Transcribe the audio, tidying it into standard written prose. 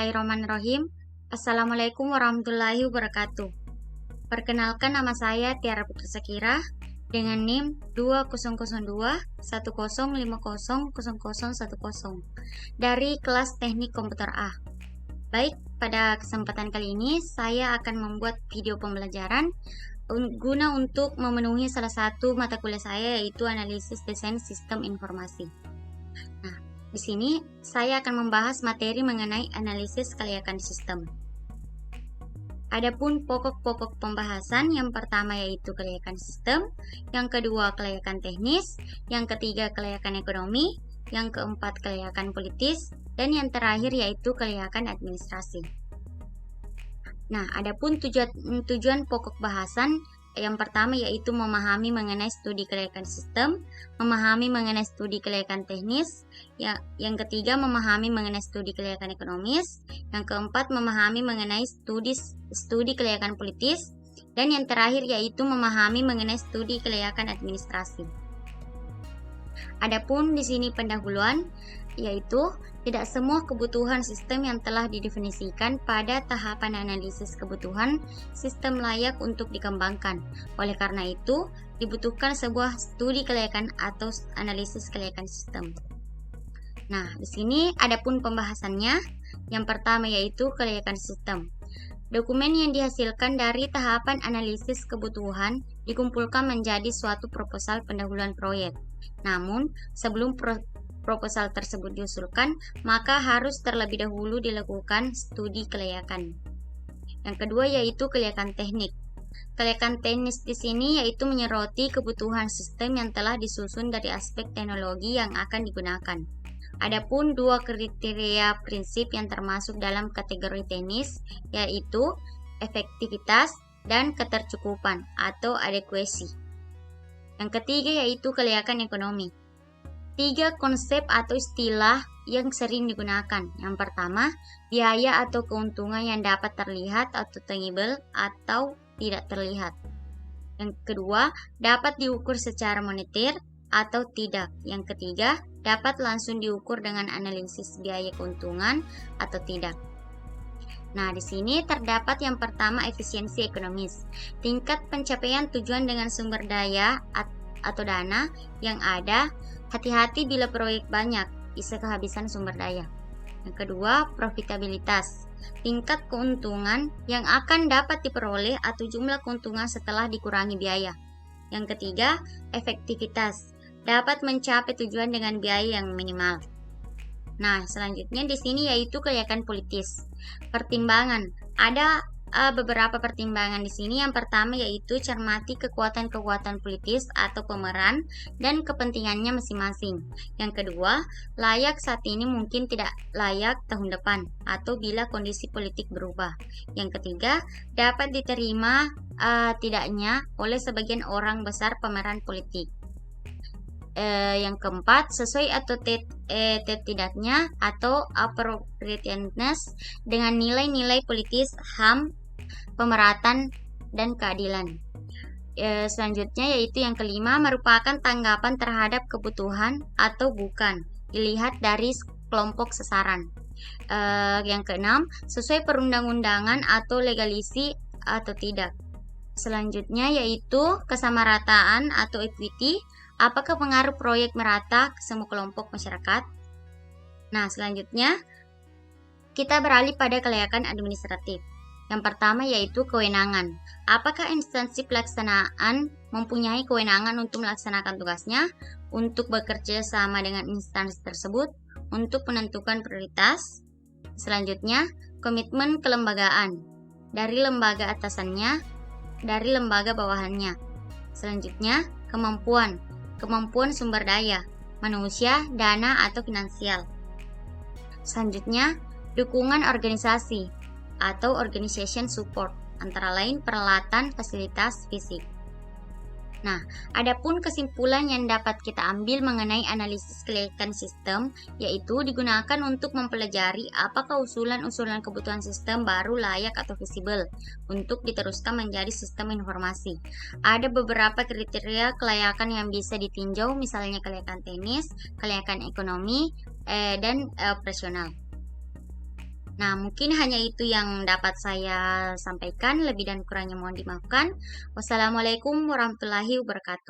Bismillahirrahmanirrahim. Assalamualaikum warahmatullahi wabarakatuh. Perkenalkan, nama saya Tiara Putri Sakira dengan NIM 200210500010 dari kelas Teknik Komputer A. Baik, pada kesempatan kali ini saya akan membuat video pembelajaran guna untuk memenuhi salah satu mata kuliah saya, yaitu analisis desain sistem informasi. Nah, di sini saya akan membahas materi mengenai analisis kelayakan sistem. Adapun pokok-pokok pembahasan, yang pertama yaitu kelayakan sistem, yang kedua kelayakan teknis, yang ketiga kelayakan ekonomi, yang keempat kelayakan politis, dan yang terakhir yaitu kelayakan administrasi. Nah, adapun tujuan pokok bahasan yang pertama yaitu memahami mengenai studi kelayakan sistem, memahami mengenai studi kelayakan teknis, yang ketiga memahami mengenai studi kelayakan ekonomis, yang keempat memahami mengenai studi kelayakan politis, dan yang terakhir yaitu memahami mengenai studi kelayakan administrasi. Adapun di sini pendahuluan, yaitu tidak semua kebutuhan sistem yang telah didefinisikan pada tahapan analisis kebutuhan sistem layak untuk dikembangkan. Oleh karena itu, dibutuhkan sebuah studi kelayakan atau analisis kelayakan sistem. Nah, di sini adapun pembahasannya, yang pertama yaitu kelayakan sistem. Dokumen yang dihasilkan dari tahapan analisis kebutuhan dikumpulkan menjadi suatu proposal pendahuluan proyek. Namun, sebelum proposal tersebut diusulkan, maka harus terlebih dahulu dilakukan studi kelayakan. Yang kedua yaitu kelayakan teknik. Kelayakan teknis di sini yaitu menyoroti kebutuhan sistem yang telah disusun dari aspek teknologi yang akan digunakan. Adapun dua kriteria prinsip yang termasuk dalam kategori teknis yaitu efektivitas dan ketercukupan atau adequacy. Yang ketiga yaitu kelayakan ekonomi. Tiga konsep atau istilah yang sering digunakan. Yang pertama, biaya atau keuntungan yang dapat terlihat atau tangible atau tidak terlihat. Yang kedua, dapat diukur secara moneter atau tidak. Yang ketiga, dapat langsung diukur dengan analisis biaya keuntungan atau tidak. Nah, di sini terdapat yang pertama efisiensi ekonomis. Tingkat pencapaian tujuan dengan sumber daya atau dana yang ada. Hati-hati bila proyek banyak, bisa kehabisan sumber daya. Yang kedua, profitabilitas. Tingkat keuntungan yang akan dapat diperoleh atau jumlah keuntungan setelah dikurangi biaya. Yang ketiga, efektivitas. Dapat mencapai tujuan dengan biaya yang minimal. Nah, selanjutnya di sini yaitu kelayakan politis. Pertimbangan. Ada beberapa pertimbangan di sini. Yang pertama yaitu cermati kekuatan-kekuatan politis atau pemeran dan kepentingannya masing-masing. Yang kedua, layak saat ini mungkin tidak layak tahun depan atau bila kondisi politik berubah. Yang ketiga, dapat diterima tidaknya oleh sebagian orang besar pemeran politik. Yang keempat, sesuai atau tidaknya atau appropriateness dengan nilai-nilai politis, HAM, pemeratan, dan keadilan. Selanjutnya yaitu yang kelima, merupakan tanggapan terhadap kebutuhan atau bukan, dilihat dari kelompok sasaran. Yang keenam, sesuai perundang-undangan atau legalisi atau tidak. Selanjutnya yaitu kesamarataan atau equity. Apakah pengaruh proyek merata ke semua kelompok masyarakat? Nah, selanjutnya kita beralih pada kelayakan administratif. Yang pertama yaitu kewenangan. Apakah instansi pelaksanaan mempunyai kewenangan untuk melaksanakan tugasnya, untuk bekerja sama dengan instansi tersebut, untuk menentukan prioritas? Selanjutnya, komitmen kelembagaan. Dari lembaga atasannya, dari lembaga bawahannya. Selanjutnya, kemampuan sumber daya, manusia, dana, atau finansial. Selanjutnya, dukungan organisasi atau organization support, antara lain peralatan, fasilitas, fisik. Nah, adapun kesimpulan yang dapat kita ambil mengenai analisis kelayakan sistem, yaitu digunakan untuk mempelajari apakah usulan-usulan kebutuhan sistem baru layak atau visible untuk diteruskan menjadi sistem informasi. Ada beberapa kriteria kelayakan yang bisa ditinjau, misalnya kelayakan teknis, kelayakan ekonomi, dan operasional. Nah, mungkin hanya itu yang dapat saya sampaikan. Lebih dan kurangnya mohon dimaafkan. Wassalamualaikum warahmatullahi wabarakatuh.